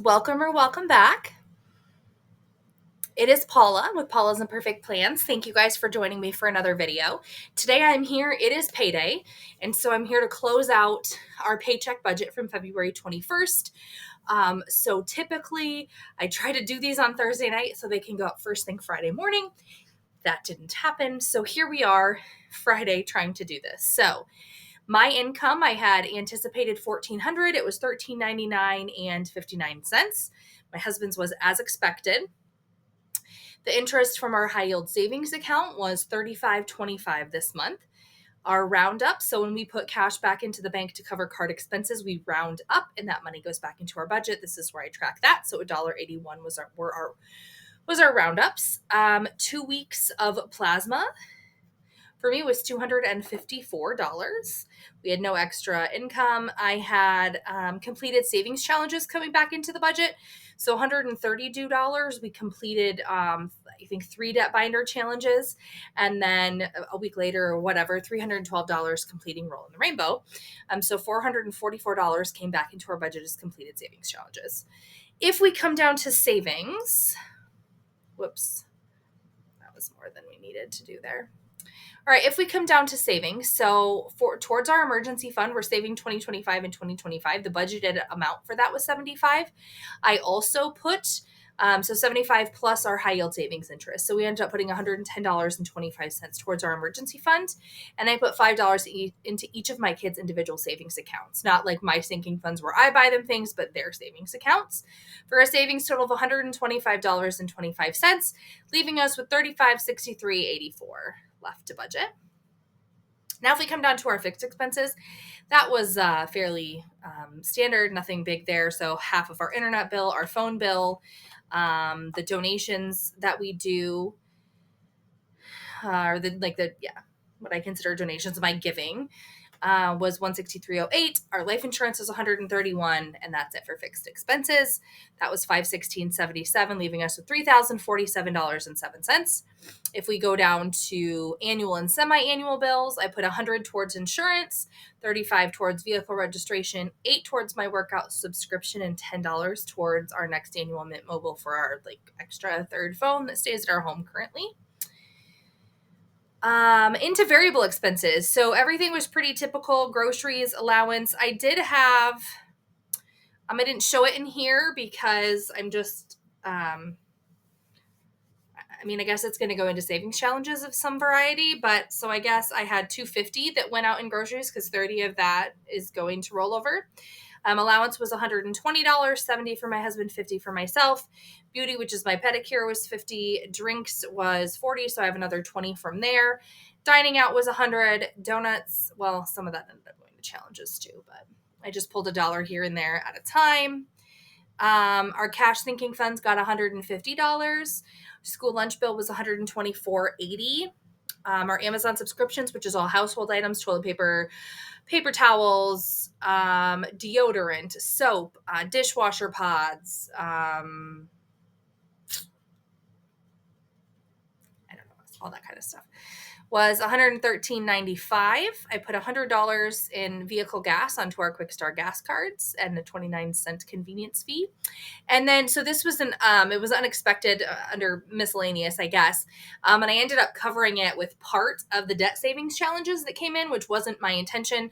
Welcome back. It is Paula with Paula's Imperfect Plans. Thank you guys for joining me for another video. Today I'm here, it is payday, and so I'm here to close out our paycheck budget from February 21st. So typically I try to do these on Thursday night so they can go up first thing Friday morning. That didn't happen, so here we are Friday trying to do this. So my income, I had anticipated $1,400. It was $1,399 and 59 cents. My husband's was as expected. The interest from our high yield savings account was $35.25 this month. Our roundup, so when we put cash back into the bank to cover card expenses, we round up and that money goes back into our budget. This is where I track that. So $1.81 was our roundups. 2 weeks of plasma for me was $254. We had no extra income. I had completed savings challenges coming back into the budget. So $132. We completed, I think, 3 debt binder challenges. And then a week later or whatever, $312 completing Roll in the Rainbow. So $444 came back into our budget as completed savings challenges. If we come down to savings, whoops, that was more than we needed to do there. All right, if we come down to savings, so towards our emergency fund, we're saving 2025 and 2025. The budgeted amount for that was 75. I also put so 75 plus our high yield savings interest. So we ended up putting $110.25 towards our emergency fund, and I put $5 into each of my kids' individual savings accounts. Not like my sinking funds where I buy them things, but their savings accounts, for a savings total of $125.25, leaving us with $35.63.84 left to budget. Now, if we come down to our fixed expenses, that was fairly standard, nothing big there. So half of our internet bill, our phone bill, the donations that we do, what I consider donations, my giving, was $163.08. Our life insurance was $131, and that's it for fixed expenses. That was $516.77, leaving us with $3,047.07. If we go down to annual and semi-annual bills, I put $100 towards insurance, $35 towards vehicle registration, $8 towards my workout subscription, and $10 towards our next annual Mint Mobile for our extra third phone that stays at our home currently. Into variable expenses. So everything was pretty typical. Groceries, allowance. I didn't show it in here because I'm just, I guess it's going to go into savings challenges of some variety, but so I guess I had $250 that went out in groceries because 30 of that is going to roll over. Allowance was $120, $70 for my husband, $50 for myself. Beauty, which is my pedicure, was $50. Drinks was $40, so I have another $20 from there. Dining out was $100. Donuts, well, some of that ended up going to challenges too, but I just pulled $1 here and there at a time. Our cash sinking funds got $150. School lunch bill was $124.80. Our Amazon subscriptions, which is all household items, toilet paper, paper towels, deodorant, soap, dishwasher pods, all that kind of stuff, was $113.95. I put $100 in vehicle gas onto our Quick Start gas cards and the 29-cent convenience fee. And then, so this was it was unexpected under miscellaneous, I guess. And I ended up covering it with part of the debt savings challenges that came in, which wasn't my intention.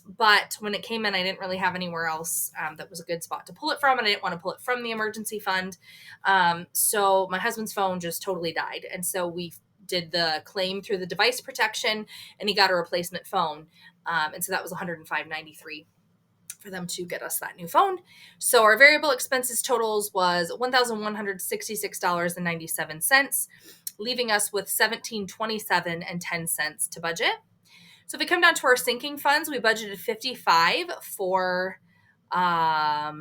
But when it came in, I didn't really have anywhere else that was a good spot to pull it from, and I didn't want to pull it from the emergency fund. So my husband's phone just totally died. And so we did the claim through the device protection, and he got a replacement phone. And so that was $105.93 for them to get us that new phone. So our variable expenses totals was $1,166.97, leaving us with $1,727.10 to budget. So if we come down to our sinking funds, we budgeted $55 for our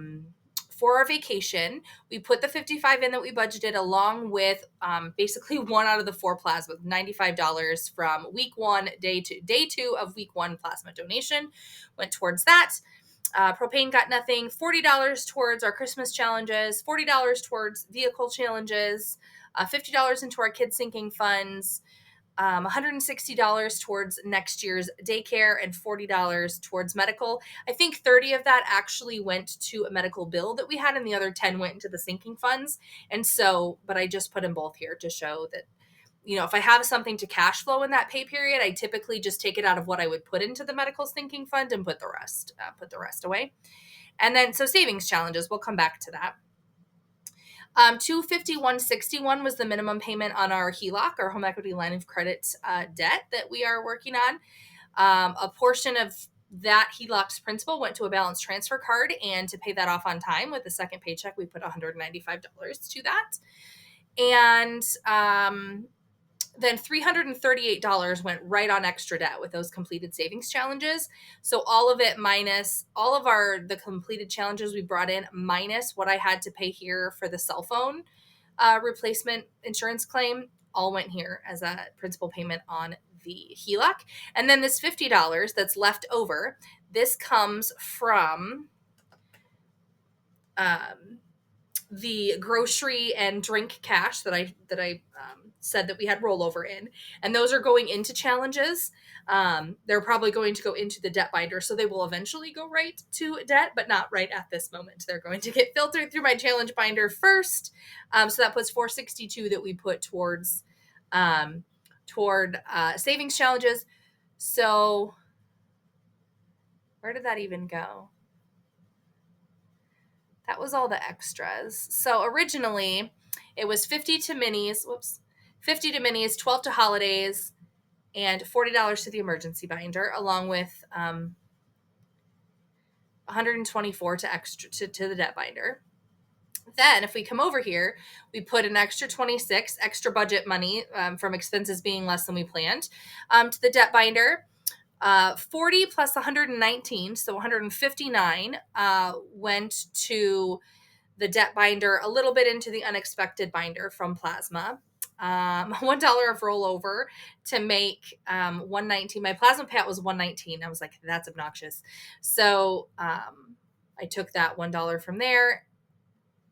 vacation. We put the $55 in that we budgeted along with basically 1 out of the 4 plasma, $95 from week 1, day 2 of week 1 plasma donation went towards that. Propane got nothing. $40 towards our Christmas challenges, $40 towards vehicle challenges, $50 into our kids sinking funds. $160 towards next year's daycare, and $40 towards medical. I think 30 of that actually went to a medical bill that we had, and the other 10 went into the sinking funds. And so, but I just put them both here to show that, if I have something to cash flow in that pay period, I typically just take it out of what I would put into the medical sinking fund and put the rest away. And then, so savings challenges, we'll come back to that. 251.61 was the minimum payment on our HELOC, our home equity line of credit debt that we are working on. A portion of that HELOC's principal went to a balance transfer card, and to pay that off on time with the second paycheck, we put $195 to that. And then $338 went right on extra debt with those completed savings challenges. So all of it minus all of the completed challenges we brought in minus what I had to pay here for the cell phone replacement insurance claim, all went here as a principal payment on the HELOC. And then this $50 that's left over, this comes from the grocery and drink cash that I said that we had rollover in, and those are going into challenges. They're probably going to go into the debt binder, so they will eventually go right to debt, but not right at this moment. They're going to get filtered through my challenge binder first. So that puts $462 that we put toward savings challenges. So where did that even go? That was all the extras. So originally it was 50 to minis, 12 to holidays, and $40 to the emergency binder, along with $124 to extra to the debt binder. Then if we come over here, we put an extra $26 extra budget money from expenses being less than we planned to the debt binder. 40 plus 119, so 159 went to the debt binder, a little bit into the unexpected binder from Plasma. $1 of rollover to make 119. My Plasma payout was 119. I was like, that's obnoxious. So I took that $1 from there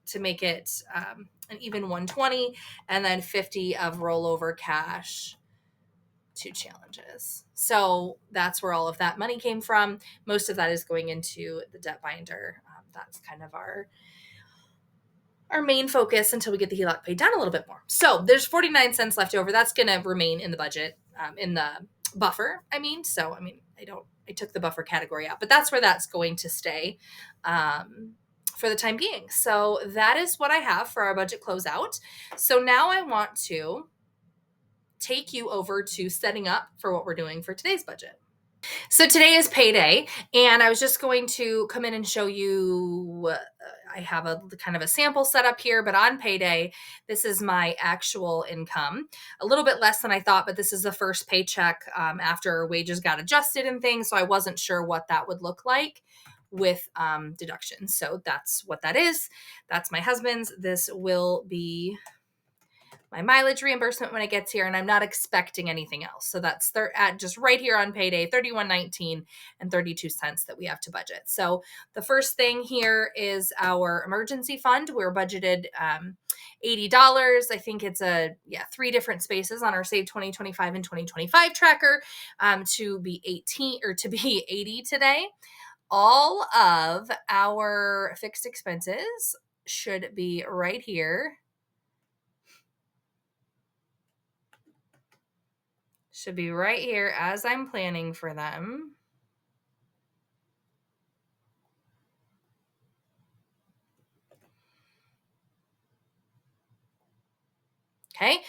to make it an even 120, and then 50 of rollover cash to challenges. So that's where all of that money came from. Most of that is going into the debt binder. That's kind of our main focus until we get the HELOC paid down a little bit more. So there's 49 cents left over. That's going to remain in the budget, in the buffer. I took the buffer category out, but that's where that's going to stay for the time being. So that is what I have for our budget closeout. So now I want to take you over to setting up for what we're doing for today's budget. So today is payday, and I was just going to come in and show you, I have a kind of a sample set up here, but on payday, this is my actual income. A little bit less than I thought, but this is the first paycheck after wages got adjusted and things, so I wasn't sure what that would look like with deductions. So that's what that is. That's my husband's. This will be my mileage reimbursement when it gets here, and I'm not expecting anything else. So that's at just right here on payday, $31.19 and 32 cents that we have to budget. So the first thing here is our emergency fund. We're budgeted $80. I think it's 3 different spaces on our Save 2025 and 2025 tracker to be 80 today. All of our fixed expenses should be right here. Should be right here as I'm planning for them. Okay.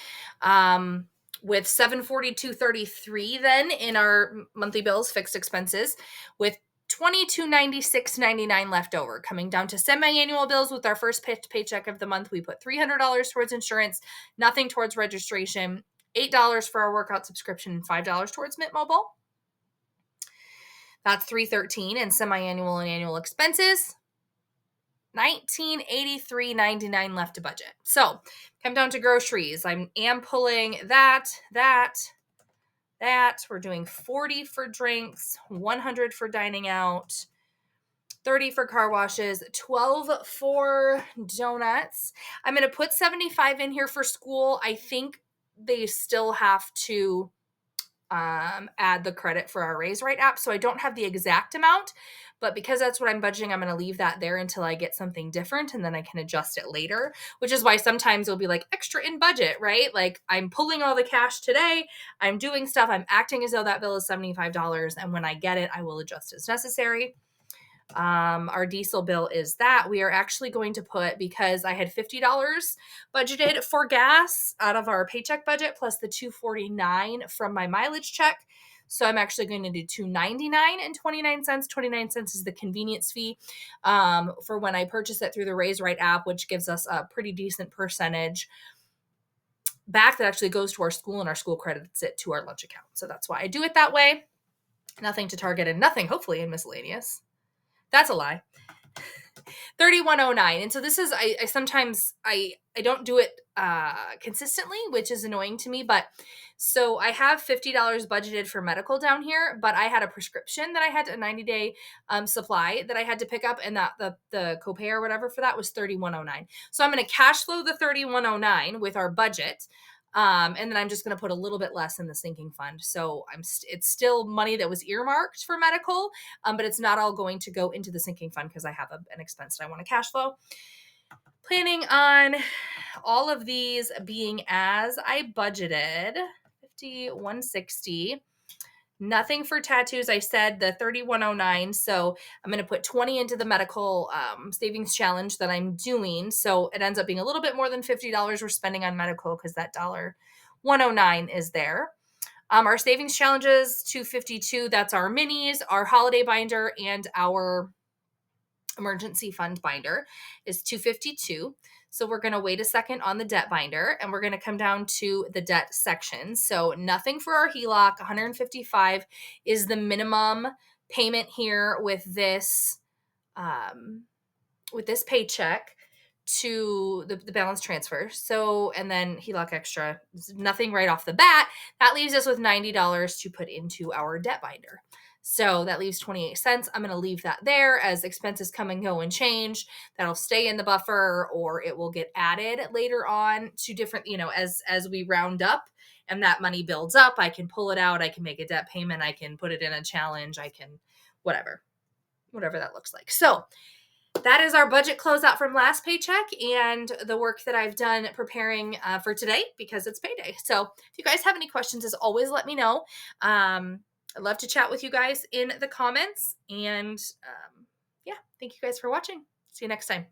With $742.33 then in our monthly bills, fixed expenses, with $2296.99 left over, coming down to semi-annual bills. With our first paycheck of the month, we put $300 towards insurance, nothing towards registration, $8 for our workout subscription, and $5 towards Mint Mobile. That's $313 in semi-annual and annual expenses. $1983.99 left to budget. So come down to groceries. I am pulling that. We're doing 40 for drinks, 100 for dining out, 30 for car washes, 12 for donuts. I'm going to put 75 in here for school. I think they still have to add the credit for our Raise Right app. So I don't have the exact amount, but because that's what I'm budgeting, I'm going to leave that there until I get something different, and then I can adjust it later, which is why sometimes it'll be like extra in budget, right? Like I'm pulling all the cash today, I'm doing stuff, I'm acting as though that bill is $75, and when I get it, I will adjust as necessary. Our diesel bill is that we are actually going to put, because I had $50 budgeted for gas out of our paycheck budget plus the $2.49 from my mileage check. So I'm actually going to do $2.99 and 29 cents. 29 cents is the convenience fee for when I purchase it through the Raise Right app, which gives us a pretty decent percentage back that actually goes to our school, and our school credits it to our lunch account. So that's why I do it that way. Nothing to Target and nothing, hopefully, in miscellaneous. That's a lie. 3109. And so this is, I sometimes I don't do it consistently, which is annoying to me, but so I have $50 budgeted for medical down here, but I had a prescription that I had, a 90-day supply that I had to pick up, and that the copay or whatever for that was 3109. So I'm going to cash flow the 3109 with our budget. And then I'm just going to put a little bit less in the sinking fund. So it's still money that was earmarked for medical, but it's not all going to go into the sinking fund because I have an expense that I want to cash flow. Planning on all of these being as I budgeted, 50, 160. Nothing for tattoos. I said the 3109. So I'm going to put 20 into the medical savings challenge that I'm doing. So it ends up being a little bit more than $50 we're spending on medical because that $109 is there. Our savings challenges, 252. That's our minis, our holiday binder, and our emergency fund binder is 252. So we're going to wait a second on the debt binder, and we're going to come down to the debt section. So nothing for our HELOC. 155 is the minimum payment here with this paycheck to the balance transfer. So, and then HELOC extra, nothing right off the bat. That leaves us with $90 to put into our debt binder. So that leaves 28 cents. I'm going to leave that there as expenses come and go and change. That'll stay in the buffer, or it will get added later on to different, as we round up and that money builds up, I can pull it out. I can make a debt payment. I can put it in a challenge. I can, whatever that looks like. So that is our budget closeout from last paycheck and the work that I've done preparing for today because it's payday. So if you guys have any questions, as always, let me know. I'd love to chat with you guys in the comments. And yeah, thank you guys for watching. See you next time.